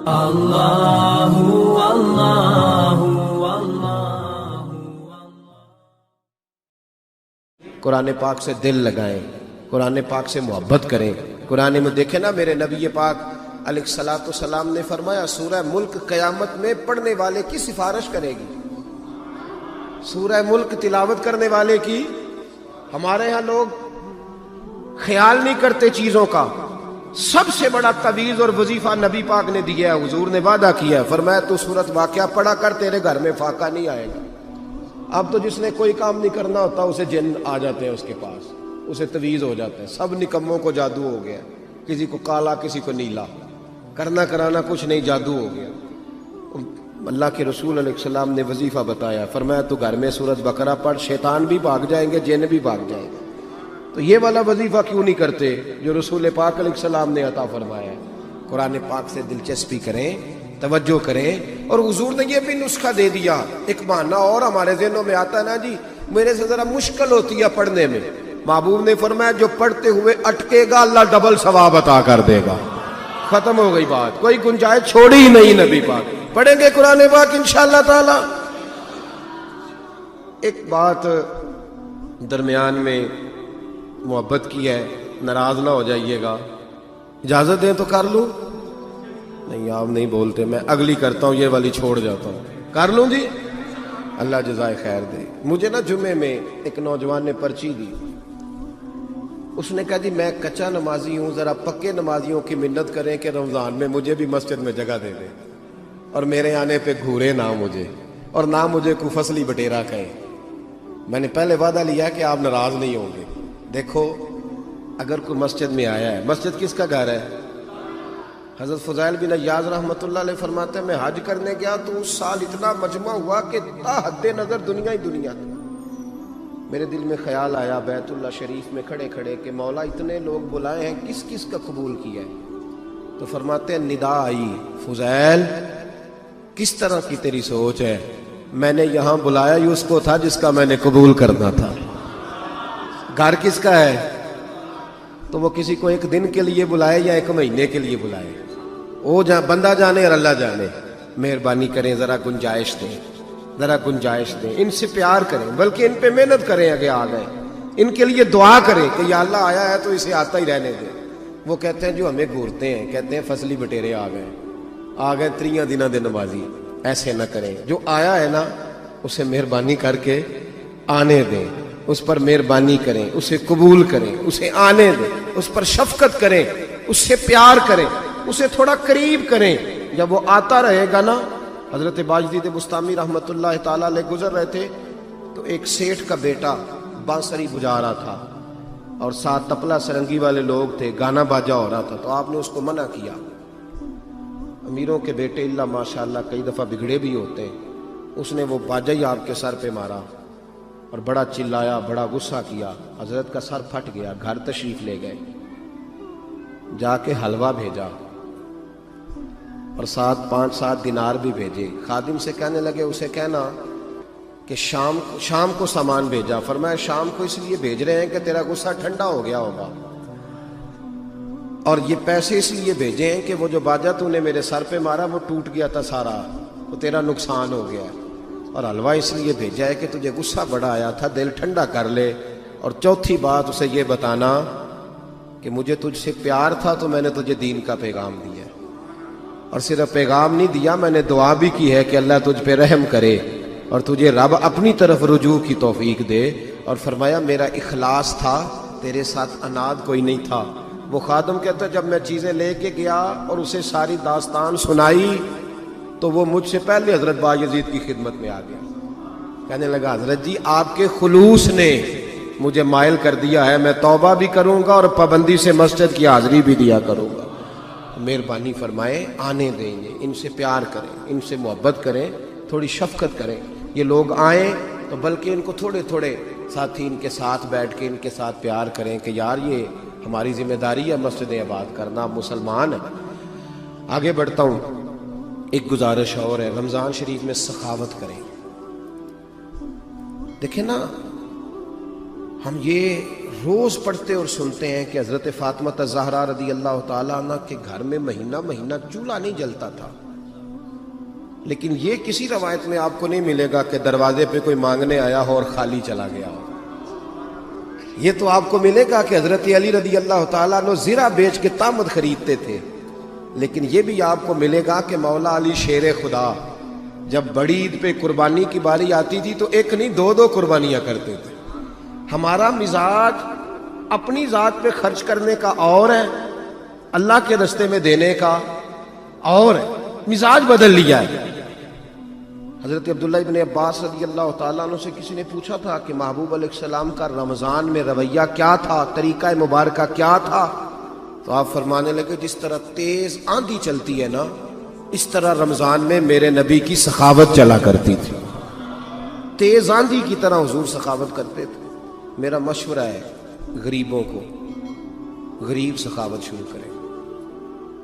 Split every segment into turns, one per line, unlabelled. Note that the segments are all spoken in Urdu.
اللہ اللہ اللہ۔
قرآن پاک سے دل لگائیں، قرآن پاک سے محبت کریں۔ قرآن میں دیکھیں نا، میرے نبی پاک علیہ الصلوۃ والسلام نے فرمایا سورہ ملک قیامت میں پڑھنے والے کی سفارش کرے گی۔ سورہ ملک تلاوت کرنے والے کی، ہمارے ہاں لوگ خیال نہیں کرتے چیزوں کا۔ سب سے بڑا تعویذ اور وظیفہ نبی پاک نے دیا ہے، حضور نے وعدہ کیا ہے، فرمایا تو سورۃ واقعہ پڑھا کر، تیرے گھر میں فاقہ نہیں آئے گا۔ اب تو جس نے کوئی کام نہیں کرنا ہوتا اسے جن آ جاتے ہیں اس کے پاس، اسے تعویذ ہو جاتا ہے۔ سب نکموں کو جادو ہو گیا، کسی کو کالا کسی کو نیلا، کرنا کرانا کچھ نہیں، جادو ہو گیا۔ اللہ کے رسول علیہ السلام نے وظیفہ بتایا، فرمایا تو گھر میں سورۃ بقرہ پڑھ، شیطان بھی بھاگ جائیں گے، جن بھی بھاگ جائیں گے۔ تو یہ والا وظیفہ کیوں نہیں کرتے جو رسول پاک علیہ السلام نے عطا فرمایا ہے؟ قرآن پاک سے دلچسپی کریں، توجہ کریں۔ اور حضور نے یہ بھی نسخہ دے دیا۔ ایک بہانہ اور ہمارے ذہنوں میں آتا ہے نا جی، میرے سے ذرا مشکل ہوتی ہے پڑھنے میں، محبوب نے فرمایا جو پڑھتے ہوئے اٹکے گا اللہ ڈبل ثواب عطا کر دے گا۔ ختم ہو گئی بات، کوئی گنجائش چھوڑی ہی نہیں۔ نبی پاک پڑھیں گے قرآن پاک انشاءاللہ تعالی۔ ایک بات درمیان میں محبت کی ہے، ناراض نہ ہو جائیے گا، اجازت دیں تو کر لوں؟ نہیں آپ نہیں بولتے، میں اگلی کرتا ہوں، یہ والی چھوڑ جاتا ہوں۔ کر لوں جی؟ اللہ جزائے خیر دے۔ مجھے نا جمعے میں ایک نوجوان نے پرچی دی، اس نے کہا جی میں کچا نمازی ہوں، ذرا پکے نمازیوں کی منت کریں کہ رمضان میں مجھے بھی مسجد میں جگہ دے دیں، اور میرے آنے پہ گھورے نہ مجھے، اور نہ مجھے کوئی فصلی بٹیرا کہیں۔ میں نے پہلے وعدہ لیا کہ آپ ناراض نہیں ہوں گے۔ دیکھو اگر کوئی مسجد میں آیا ہے، مسجد کس کا گھر ہے؟ حضرت فضیل بن عیاض رحمۃ اللہ علیہ فرماتے ہیں میں حج کرنے گیا تو اس سال اتنا مجمع ہوا کہ تا حد نظر دنیا ہی دنیا تھی۔ میرے دل میں خیال آیا بیت اللہ شریف میں کھڑے کھڑے کہ مولا اتنے لوگ بلائے ہیں، کس کس کا قبول کیا ہے؟ تو فرماتے ہیں ندا آئی، فضیل کس طرح کی تیری سوچ ہے؟ میں نے یہاں بلایا ہی اس کو تھا جس کا میں نے قبول کرنا تھا۔ گھر کس کا ہے؟ تو وہ کسی کو ایک دن کے لیے بلائے یا ایک مہینے کے لیے بلائے، وہ بندہ جانے اور اللہ جانے۔ مہربانی کریں ذرا گنجائش دیں، ذرا گنجائش دیں، ان سے پیار کریں، بلکہ ان پہ محنت کریں۔ اگر آ گئے ان کے لیے دعا کریں کہ یا اللہ آیا ہے تو اسے آتا ہی رہنے دیں۔ وہ کہتے ہیں جو ہمیں گھورتے ہیں، کہتے ہیں فصلی بٹیرے آ گئے تریاں دنوں دے نمازی۔ ایسے نہ کریں، جو آیا ہے نا اسے مہربانی کر کے آنے دیں، اس پر مہربانی کریں، اسے قبول کریں، اسے آنے دیں، اس پر شفقت کریں، اس سے پیار کریں، اسے تھوڑا قریب کریں۔ جب وہ آتا رہے گا نا، حضرت باجدید بستامی رحمۃ اللہ تعالیٰ علیہ گزر رہے تھے تو ایک سیٹھ کا بیٹا بانسری بجا رہا تھا اور ساتھ تپلا سرنگی والے لوگ تھے، گانا باجا ہو رہا تھا، تو آپ نے اس کو منع کیا۔ امیروں کے بیٹے اللہ ماشاءاللہ کئی دفعہ بگڑے بھی ہوتے ہیں، اس نے وہ باجا ہی آپ کے سر پہ مارا اور بڑا چلایا، بڑا غصہ کیا، حضرت کا سر پھٹ گیا۔ گھر تشریف لے گئے، جا کے حلوہ بھیجا اور ساتھ 5-7 دینار بھی بھیجے۔ خادم سے کہنے لگے اسے کہنا کہ شام کو سامان بھیجا۔ فرمایا شام کو اس لیے بھیج رہے ہیں کہ تیرا غصہ ٹھنڈا ہو گیا ہوگا، اور یہ پیسے اس لیے بھیجے ہیں کہ وہ جو باجا تو نے میرے سر پہ مارا وہ ٹوٹ گیا تھا سارا، وہ تیرا نقصان ہو گیا، اور حلوہ اس لیے بھیجا ہے کہ تجھے غصہ بڑا آیا تھا، دل ٹھنڈا کر لے۔ اور چوتھی بات اسے یہ بتانا کہ مجھے تجھ سے پیار تھا تو میں نے تجھے دین کا پیغام دیا، اور صرف پیغام نہیں دیا، میں نے دعا بھی کی ہے کہ اللہ تجھ پہ رحم کرے اور تجھے رب اپنی طرف رجوع کی توفیق دے۔ اور فرمایا میرا اخلاص تھا، تیرے ساتھ اناد کوئی نہیں تھا۔ وہ خادم کہتا ہے جب میں چیزیں لے کے گیا اور اسے ساری داستان سنائی تو وہ مجھ سے پہلے حضرت بایزید کی خدمت میں آ گیا، کہنے لگا حضرت جی آپ کے خلوص نے مجھے مائل کر دیا ہے، میں توبہ بھی کروں گا اور پابندی سے مسجد کی حاضری بھی دیا کروں گا۔ مہربانی فرمائیں، آنے دیں گے، ان سے پیار کریں، ان سے محبت کریں، تھوڑی شفقت کریں۔ یہ لوگ آئیں تو بلکہ ان کو تھوڑے تھوڑے ساتھی ان کے ساتھ بیٹھ کے ان کے ساتھ پیار کریں کہ یار یہ ہماری ذمہ داری ہے مسجد آباد کرنا، مسلمان ہیں۔ آگے بڑھتا ہوں، ایک گزارش اور ہے، رمضان شریف میں سخاوت کریں۔ دیکھیں نا، ہم یہ روز پڑھتے اور سنتے ہیں کہ حضرت فاطمہ زہرا رضی اللہ تعالیٰ عنہ کے گھر میں مہینہ مہینہ چولہا نہیں جلتا تھا، لیکن یہ کسی روایت میں آپ کو نہیں ملے گا کہ دروازے پہ کوئی مانگنے آیا ہو اور خالی چلا گیا ہو۔ یہ تو آپ کو ملے گا کہ حضرت علی رضی اللہ تعالیٰ عنہ زرہ بیچ کے تامد خریدتے تھے، لیکن یہ بھی آپ کو ملے گا کہ مولا علی شیر خدا جب بڑی عید پہ قربانی کی باری آتی تھی تو ایک نہیں دو قربانیاں کرتے تھے۔ ہمارا مزاج اپنی ذات پہ خرچ کرنے کا اور ہے، اللہ کے راستے میں دینے کا اور ہے، مزاج بدل لیا ہے۔ حضرت عبداللہ ابن عباس رضی اللہ تعالیٰ عنہ سے کسی نے پوچھا تھا کہ محبوب علیہ السلام کا رمضان میں رویہ کیا تھا، طریقہ مبارکہ کیا تھا؟ تو آپ فرمانے لگے جس طرح تیز آندھی چلتی ہے نا، اس طرح رمضان میں میرے نبی کی سخاوت چلا کرتی تھی، تیز آندھی کی طرح حضور سخاوت کرتے تھے۔ میرا مشورہ ہے غریبوں کو، غریب سخاوت شروع کریں،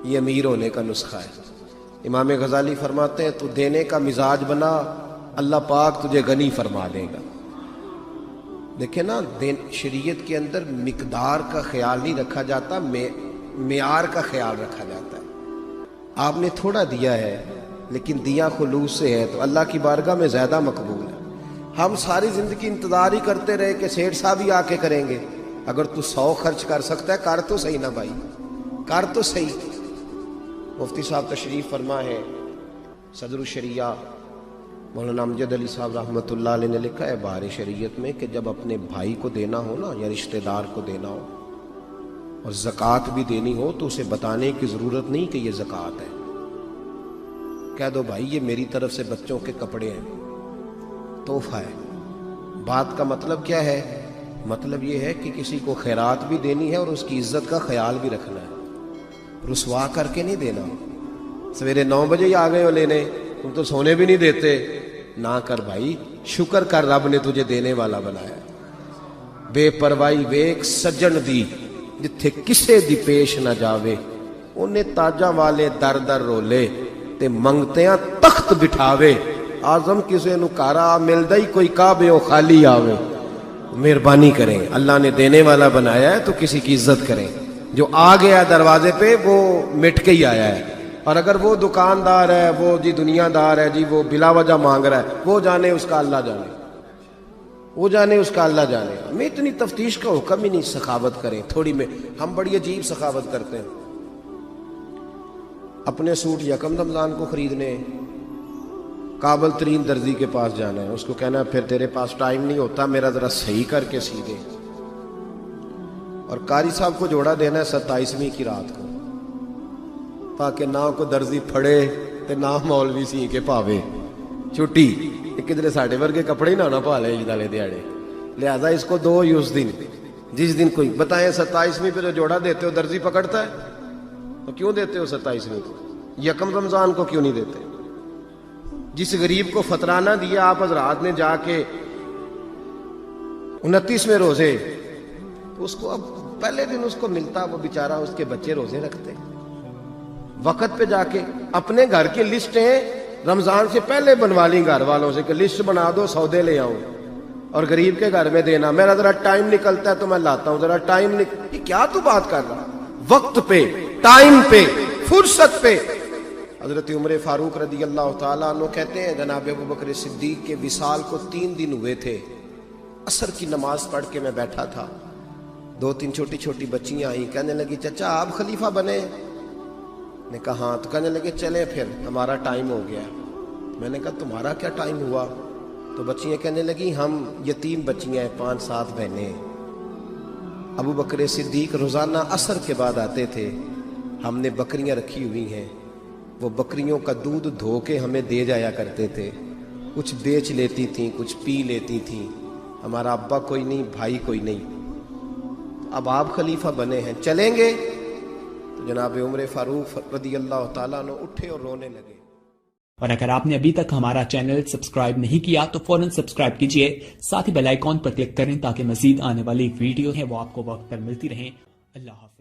یہ امیر ہونے کا نسخہ ہے۔ امام غزالی فرماتے ہیں تو دینے کا مزاج بنا، اللہ پاک تجھے غنی فرما دے گا۔ دیکھیں نا، شریعت کے اندر مقدار کا خیال نہیں رکھا جاتا، معیار کا خیال رکھا جاتا ہے۔ آپ نے تھوڑا دیا ہے لیکن دیا خلوص سے ہے تو اللہ کی بارگاہ میں زیادہ مقبول ہے۔ ہم ساری زندگی انتظار ہی کرتے رہے کہ سیٹھ صاحب ہی آ کے کریں گے۔ اگر تو 100 خرچ کر سکتا ہے کر تو صحیح نا بھائی، کر تو صحیح۔ مفتی صاحب تشریف فرما ہے، صدر الشریعہ مولانا امجد علی صاحب رحمۃ اللہ علیہ نے لکھا ہے بہار شریعت میں کہ جب اپنے بھائی کو دینا ہو نا یا رشتہ دار کو دینا ہو اور زکوٰۃ بھی دینی ہو تو اسے بتانے کی ضرورت نہیں کہ یہ زکوٰۃ ہے، کہہ دو بھائی یہ میری طرف سے بچوں کے کپڑے ہیں، تحفہ ہے۔ بات کا مطلب کیا ہے؟ مطلب یہ ہے کہ کسی کو خیرات بھی دینی ہے اور اس کی عزت کا خیال بھی رکھنا ہے، رسوا کر کے نہیں دینا۔ سویرے 9 بجے ہی آ گئے ہو لینے، تم تو سونے بھی نہیں دیتے، نہ کر بھائی، شکر کر رب نے تجھے دینے والا بنایا۔ بے پرواہی ویک سجن دی جتھے کسے دی پیش نہ جاوے، انہیں تاجاں والے در در رولے تے منگتیاں تخت بٹھاوے، آزم کسے نو کارا ملدا ہی کوئی کعبے او خالی آوے۔ مہربانی کریں، اللہ نے دینے والا بنایا ہے تو کسی کی عزت کریں۔ جو آ گیا دروازے پہ وہ مٹ کے ہی آیا ہے، اور اگر وہ دکاندار ہے، وہ جی دنیا دار ہے، جی وہ بلا وجہ مانگ رہا ہے، وہ جانے اس کا اللہ جانے، وہ جانے اس کا اللہ جانے۔ میں اتنی تفتیش کا حکم ہی نہیں، سخاوت کریں تھوڑی میں۔ ہم بڑی عجیب سخاوت کرتے ہیں، اپنے سوٹ یکم رمضان کو خریدنے قابل ترین درزی کے پاس جانا ہے، اس کو کہنا ہے پھر تیرے پاس ٹائم نہیں ہوتا، میرا ذرا صحیح کر کے سی دے۔ اور قاری صاحب کو جوڑا دینا ہے 27ویں کی رات کو، تاکہ نہ کو درزی پھڑے تے نہ مولوی سی کے پاوے چھٹی، کدھر ساڈے ورگے کپڑے ہی نہ پا لے عید والے دیہڑے، لہذا اس کو دو ہی اس دن، جس دن کوئی بتائیں 27ویں پہ جو جوڑا دیتے ہو درزی پکڑتا ہے، تو کیوں دیتے ہو 27ویں کو؟ یکم رمضان کو کیوں نہیں دیتے؟ جس غریب کو فطرانہ دیا آپ حضرات نے جا کے 29ویں روزے، اس کو اب پہلے دن اس کو ملتا، وہ بیچارہ اس کے بچے روزے رکھتے، وقت پہ جا کے اپنے گھر کی لسٹیں رمضان سے پہلے بنوا لیں گھر والوں سے کہ لسٹ بنا دو سودے لے آؤں، اور غریب کے گھر میں دینا، میرا ذرا ٹائم نکلتا ہے تو میں لاتا ہوں، ذرا ٹائم یہ کیا تو بات کر رہا؟ وقت پہ، ٹائم پہ، فرصت پہ۔ حضرت عمر فاروق رضی اللہ تعالیٰ عنہ کہتے ہیں جناب ابو بکر صدیق کے وصال کو 3 دن ہوئے تھے، عصر کی نماز پڑھ کے میں بیٹھا تھا، 2-3 چھوٹی چھوٹی بچیاں آئیں، کہنے لگی چچا آپ خلیفہ بنے؟ نے کہا ہاں، تو کہنے لگے چلیں پھر ہمارا ٹائم ہو گیا۔ میں نے کہا تمہارا کیا ٹائم ہوا؟ تو بچیاں کہنے لگی ہم یتیم بچیاں ہیں، 5-7 بہنیں ہیں، ابو بکر صدیق روزانہ عصر کے بعد آتے تھے، ہم نے بکریاں رکھی ہوئی ہیں، وہ بکریوں کا دودھ دھو کے ہمیں دے جایا کرتے تھے، کچھ بیچ لیتی تھیں، کچھ پی لیتی تھیں، ہمارا ابا کوئی نہیں، بھائی کوئی نہیں، اب آپ خلیفہ بنے ہیں، چلیں گے؟ تو جناب عمر فاروق رضی اللہ تعالیٰ عنہ اٹھے اور رونے لگے۔
اور اگر آپ نے ابھی تک ہمارا چینل سبسکرائب نہیں کیا تو فوراً سبسکرائب کیجئے، ساتھ ہی بیل آئیکن پر کلک کریں تاکہ مزید آنے والی ویڈیو ہیں وہ آپ کو وقت پر ملتی رہیں۔ اللہ حافظ۔